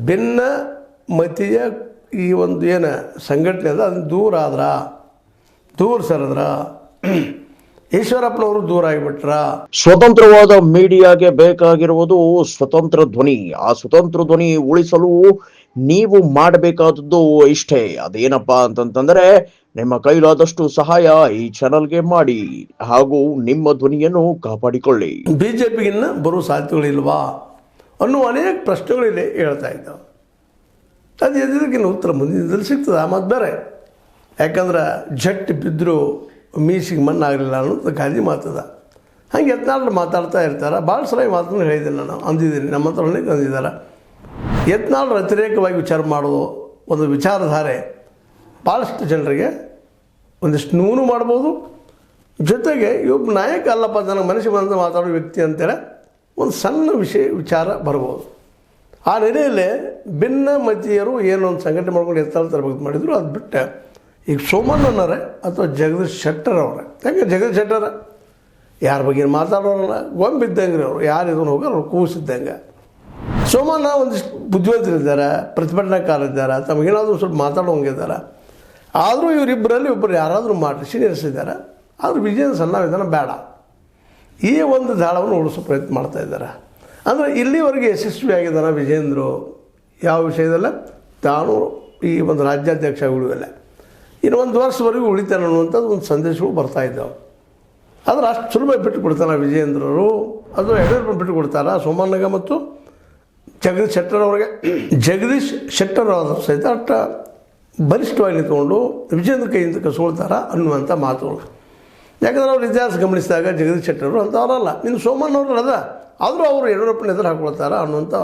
ಭಿನ್ನ ಮತೀಯ ಈ ಒಂದು ಏನು ಸಂಘಟನೆ ಅದ ಅದನ್ನು ದೂರ ಸರಿದ್ರ ಈಶ್ವರಪ್ಪನವರು ದೂರ ಆಗಿಬಿಟ್ರ. ಸ್ವತಂತ್ರವಾದ ಮೀಡಿಯಾಗೆ ಬೇಕಾಗಿರುವುದು ಸ್ವತಂತ್ರ ಧ್ವನಿ. ಆ ಸ್ವತಂತ್ರ ಧ್ವನಿ ಉಳಿಸಲು ನೀವು ಮಾಡಬೇಕಾದದ್ದು ಇಷ್ಟೇ. ಅದೇನಪ್ಪಾ ಅಂತಂತಂದ್ರೆ ನಿಮ್ಮ ಕೈಲಾದಷ್ಟು ಸಹಾಯ ಈ ಚಾನಲ್ಗೆ ಮಾಡಿ ಹಾಗೂ ನಿಮ್ಮ ಧ್ವನಿಯನ್ನು ಕಾಪಾಡಿಕೊಳ್ಳಿ. ಬಿಜೆಪಿಗಿನ್ನ ಬರೋ ಸಾಧ್ಯತೆಗಳಿಲ್ವಾ ಅನ್ನುವ ಅನೇಕ ಪ್ರಶ್ನೆಗಳಿಲ್ಲಿ ಹೇಳ್ತಾ ಇದ್ದಾವೆ. ಅದು ಎದುರಿಗಿನ ಉತ್ತರ ಮುಂದಿನದಲ್ಲಿ ಸಿಗ್ತದೆ. ಮತ್ತು ಬೇರೆ ಯಾಕಂದ್ರೆ ಜಟ್ಟು ಬಿದ್ದರೂ ಮೀಸಿಗೆ ಮಣ್ಣಾಗಲಿಲ್ಲ ಅನ್ನೋದು ಗಾಂಧಿ ಮಾತದ. ಹಾಗೆ ಯತ್ನಾಳರು ಮಾತಾಡ್ತಾ ಇರ್ತಾರೆ. ಭಾಳ ಸಲ ಈ ಮಾತನ್ನು ಹೇಳಿದ್ದೀನಿ, ನಾನು ಅಂದಿದ್ದೀನಿ, ನಮ್ಮ ಹತ್ರ ಅಂದಿದ್ದಾರೆ. ಯತ್ನಾಳರು ಅತಿರೇಕವಾಗಿ ವಿಚಾರ ಮಾಡೋದು ಒಂದು ವಿಚಾರಧಾರೆ ಭಾಳಷ್ಟು ಜನರಿಗೆ ಒಂದಿಷ್ಟು ನೋವು ಮಾಡ್ಬೋದು. ಜೊತೆಗೆ ಇವ್ರು ನಾಯಕ ಅಲ್ಲಪ್ಪ, ನನಗೆ ಮನಸ್ಸಿಗೆ ಬಂದ ಮಾತಾಡೋ ವ್ಯಕ್ತಿ ಅಂತೇಳಿ ಒಂದು ಸಣ್ಣ ವಿಚಾರ ಬರ್ಬೋದು. ಆ ನೆಲೆಯಲ್ಲೇ ಭಿನ್ನ ಮತೀಯರು ಏನೋ ಒಂದು ಸಂಘಟನೆ ಮಾಡ್ಕೊಂಡು ಯತ್ನಾಳ್ ತರಬೇಕು ಮಾಡಿದ್ರು. ಅದು ಬಿಟ್ಟು ಈಗ ಸೋಮಣ್ಣನವರೇ ಅಥವಾ ಜಗದೀಶ್ ಶೆಟ್ಟರ್ ಅವರೇ, ಯಾಕೆ ಜಗದೀಶ್ ಶೆಟ್ಟರ್ ಯಾರ ಬಗ್ಗೆ ಮಾತಾಡೋರಲ್ಲ, ಗೊಂಬಿದ್ದಂಗೆ ಅವರು, ಯಾರು ಇದನ್ನು ಹೋಗೋರು ಅವ್ರು ಕೂಸಿದ್ದಂಗೆ. ಸೋಮಣ್ಣ ಒಂದಿಷ್ಟು ಬುದ್ಧಿವಂತರಿದ್ದಾರೆ, ಪ್ರತಿಭಟನಾಕಾರರಿದ್ದಾರೆ, ತಮಗೇನಾದರೂ ಸ್ವಲ್ಪ ಮಾತಾಡೋಂಗಿದ್ದಾರೆ. ಆದರೂ ಇವರಿಬ್ಬರಲ್ಲಿ ಒಬ್ಬರು ಯಾರಾದರೂ ಮಾಡಿ ಸೀನಿಯರ್ಸಿದ್ದಾರೆ. ಆದರೂ ವಿಜಯೇಂದ್ರ ಸಣ್ಣ ವಿಧಾನ ಬೇಡ, ಈ ಒಂದು ದಾಳವನ್ನು ಉಳಿಸೋ ಪ್ರಯತ್ನ ಮಾಡ್ತಾಯಿದ್ದಾರೆ. ಅಂದರೆ ಇಲ್ಲಿವರೆಗೆ ಯಶಸ್ವಿಯಾಗಿದ್ದಾನೆ ವಿಜಯೇಂದ್ರು ಯಾವ ವಿಷಯದಲ್ಲ. ತಾನು ಈ ಒಂದು ರಾಜ್ಯಾಧ್ಯಕ್ಷ ಉಳಿಯಲ್ಲ, ಇನ್ನು ಒಂದು ವರ್ಷವರೆಗೂ ಉಳಿತಾನೆ ಅನ್ನುವಂಥದ್ದು ಒಂದು ಸಂದೇಶಗಳು ಬರ್ತಾಯಿದ್ದಾವೆ. ಆದರೆ ಅಷ್ಟು ಸುಲಭ ಬಿಟ್ಟು ಕೊಡ್ತಾನೆ ವಿಜಯೇಂದ್ರರು, ಅದು ಯಡಿಯೂರಪ್ಪ ಬಿಟ್ಟು ಕೊಡ್ತಾರೆ ಸೋಮಣ್ಣಗೆ ಮತ್ತು ಜಗದೀಶ್ ಶೆಟ್ಟರ್ ಅವರಿಗೆ. ಜಗದೀಶ್ ಶೆಟ್ಟರ್ ಆದರೂ ಸಹಿತ ಅಷ್ಟ ಬಲಿಷ್ಠವಾಗಿ ನಿಂತ್ಕೊಂಡು ವಿಜಯೇಂದ್ರ ಕೈಯಿಂದ ಕಸ್ಕೊಳ್ತಾರ ಅನ್ನುವಂಥ ಮಾತುಗಳು. ಯಾಕಂದ್ರೆ ಅವ್ರು ಇತಿಹಾಸ ಗಮನಿಸಿದಾಗ ಜಗದೀಶ್ ಶೆಟ್ಟರು ಅಂಥವ್ರಲ್ಲ, ಇನ್ನು ಸೋಮಣ್ಣವ್ರು ಅದ, ಆದರೂ ಅವರು ಯಡಿಯೂರಪ್ಪನ ಎದುರು ಹಾಕೊಳ್ತಾರ ಅನ್ನುವಂಥ